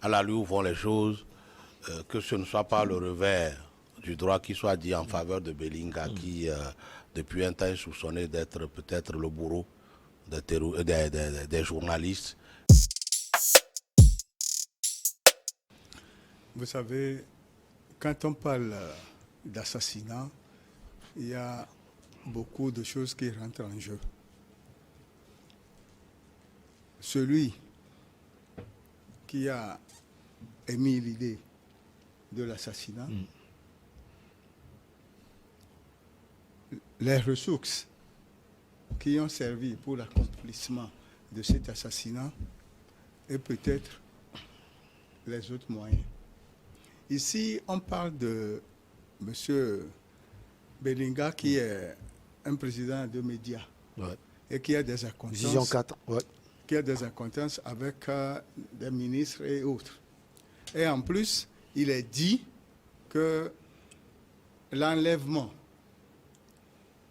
à la lui où vont les choses, que ce ne soit pas le revers du droit qui soit dit en faveur de Belinga, qui depuis un temps est soupçonné d'être peut-être le bourreau des journalistes. Vous savez, quand on parle d'assassinat, il y a beaucoup de choses qui rentrent en jeu. Celui qui a émis l'idée de l'assassinat, les ressources qui ont servi pour l'accomplissement de cet assassinat et peut-être les autres moyens. Ici, on parle de M. Belinga qui est un président de médias et qui a des accointances. Vision 4, qui a des accointances avec des ministres et autres. Et en plus, il est dit que l'enlèvement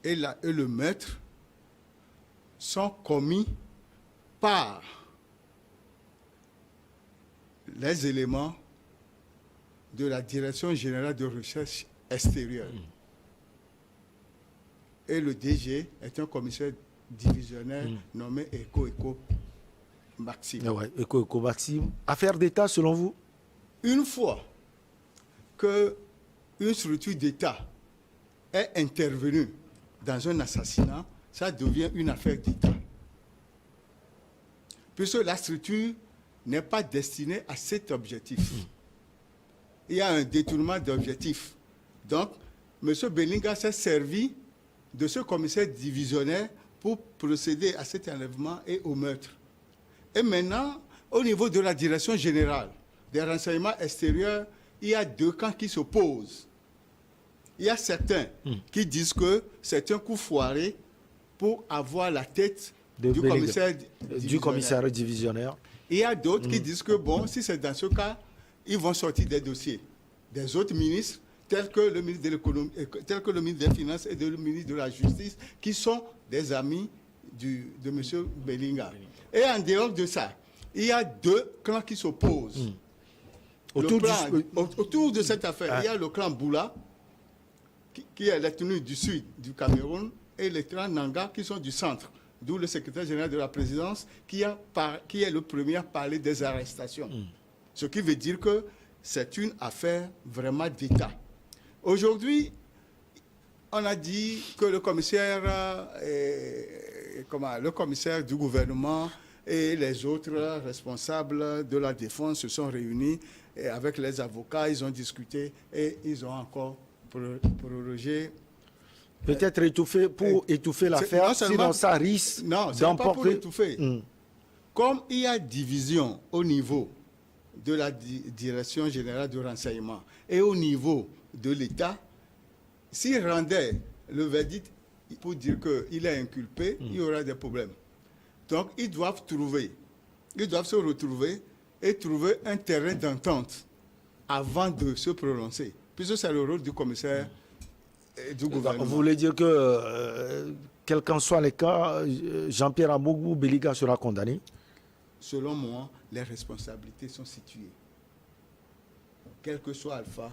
et le meurtre sont commis par les éléments de la Direction générale de recherche extérieure. Et le DG est un commissaire divisionnaire nommé Eko Maxime. Eko Maxime. Affaire d'État selon vous? Une fois qu'une structure d'État est intervenue dans un assassinat, ça devient une affaire d'État. Puisque la structure n'est pas destinée à cet objectif. Il y a un détournement d'objectif. Donc, M. Belinga s'est servi de ce commissaire divisionnaire pour procéder à cet enlèvement et au meurtre. Et maintenant, au niveau de la direction générale des renseignements extérieurs, il y a deux camps qui s'opposent. Il y a certains qui disent que c'est un coup foiré pour avoir la tête du commissaire divisionnaire. Il y a d'autres qui disent que, bon, si c'est dans ce cas, ils vont sortir des dossiers des autres ministres, tels que le ministre de l'économie, tels que le ministre des Finances et le ministre de la Justice, qui sont des amis de M. Belinga. Et en dehors de ça, il y a deux clans qui s'opposent. Autour de cette affaire, il y a le clan Boula, qui est la tenue du sud du Cameroun, et les clans Nanga, qui sont du centre, d'où le secrétaire général de la présidence, qui est le premier à parler des arrestations. Ce qui veut dire que c'est une affaire vraiment d'État. Aujourd'hui, on a dit que le commissaire du gouvernement et les autres responsables de la défense se sont réunis et avec les avocats, ils ont discuté et ils ont encore prorogé. Peut-être étouffer l'affaire, sinon ça risque d'emporter. Non, ce n'est pas pour étouffer. Comme il y a division au niveau de la Direction générale de renseignement et au niveau de l'État, s'il rendait le verdict pour dire qu'il est inculpé, il y aura des problèmes. Donc, ils doivent se retrouver et trouver un terrain d'entente avant de se prononcer, puisque c'est le rôle du commissaire du gouvernement. Vous voulez dire que, quel qu'en soit les cas, Jean-Pierre Amougou Belinga sera condamné? Selon moi, les responsabilités sont situées. Quel que soit Alpha,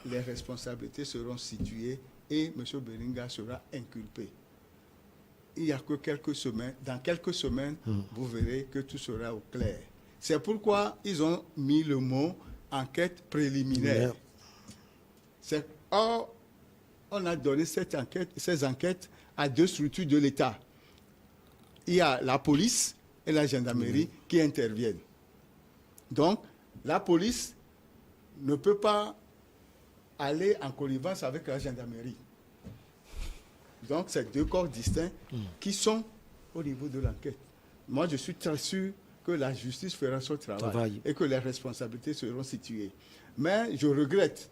les responsabilités seront situées et M. Belinga sera inculpé. Il n'y a que quelques semaines. Dans quelques semaines, vous verrez que tout sera au clair. C'est pourquoi ils ont mis le mot enquête préliminaire. Or, on a donné ces enquêtes à deux structures de l'État. Il y a la police et la gendarmerie qui interviennent. Donc, la police ne peut pas aller en connivence avec la gendarmerie. Donc, c'est deux corps distincts qui sont au niveau de l'enquête. Moi, je suis très sûr que la justice fera son travail et que les responsabilités seront situées. Mais je regrette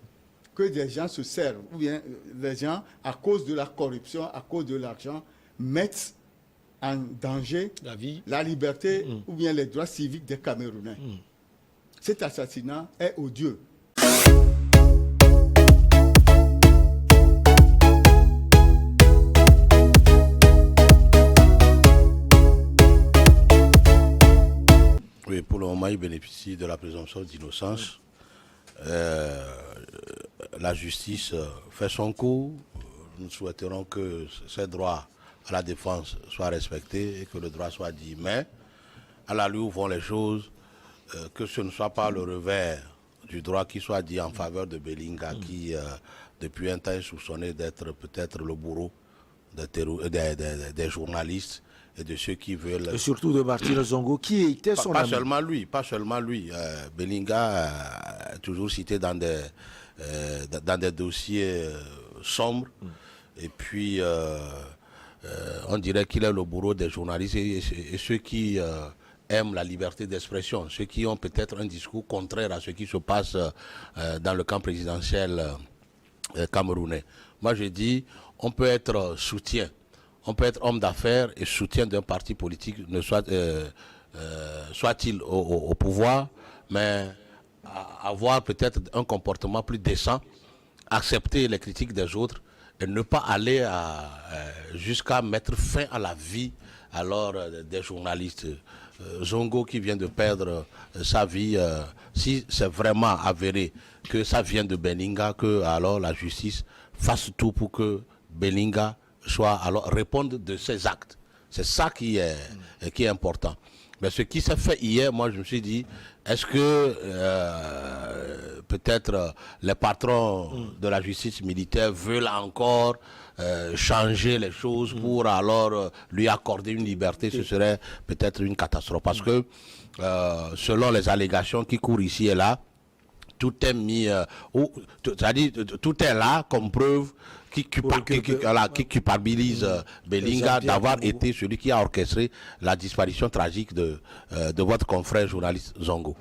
que des gens se servent, ou bien les gens, à cause de la corruption, à cause de l'argent, mettent en danger la liberté ou bien les droits civiques des Camerounais. Cet assassinat est odieux. Oui, Oui, pour le moment, il bénéficie de la présomption d'innocence. La justice fait son cours. Nous souhaiterons que ses droits à la défense soient respectés et que le droit soit dit. Mais, à la lui où vont les choses, que ce ne soit pas le revers du droit qui soit dit en faveur de Belinga, qui, depuis un temps, est soupçonné d'être peut-être le bourreau des journalistes et de ceux qui veulent... Et surtout de Martino Zongo, qui était son ami. Pas seulement lui. Belinga est toujours cité dans des dossiers sombres. Et puis, on dirait qu'il est le bourreau des journalistes et ceux qui aiment la liberté d'expression, ceux qui ont peut-être un discours contraire à ce qui se passe dans le camp présidentiel camerounais. Moi, je dis, on peut être soutien, on peut être homme d'affaires et soutien d'un parti politique, soit-il au pouvoir, mais avoir peut-être un comportement plus décent, accepter les critiques des autres et ne pas aller jusqu'à mettre fin à la vie alors des journalistes. Zongo qui vient de perdre sa vie, si c'est vraiment avéré que ça vient de Belinga, que alors la justice fasse tout pour que Belinga réponde de ses actes. C'est ça qui est important. Mais ce qui s'est fait hier, moi je me suis dit, est-ce que peut-être les patrons de la justice militaire veulent encore changer les choses pour alors lui accorder une liberté? Ce serait peut-être une catastrophe. Parce que selon les allégations qui courent ici et là, tout est mis, c'est-à-dire tout est là comme preuve qui culpabilise Belinga d'avoir été celui qui a orchestré la disparition tragique de votre confrère journaliste Zongo.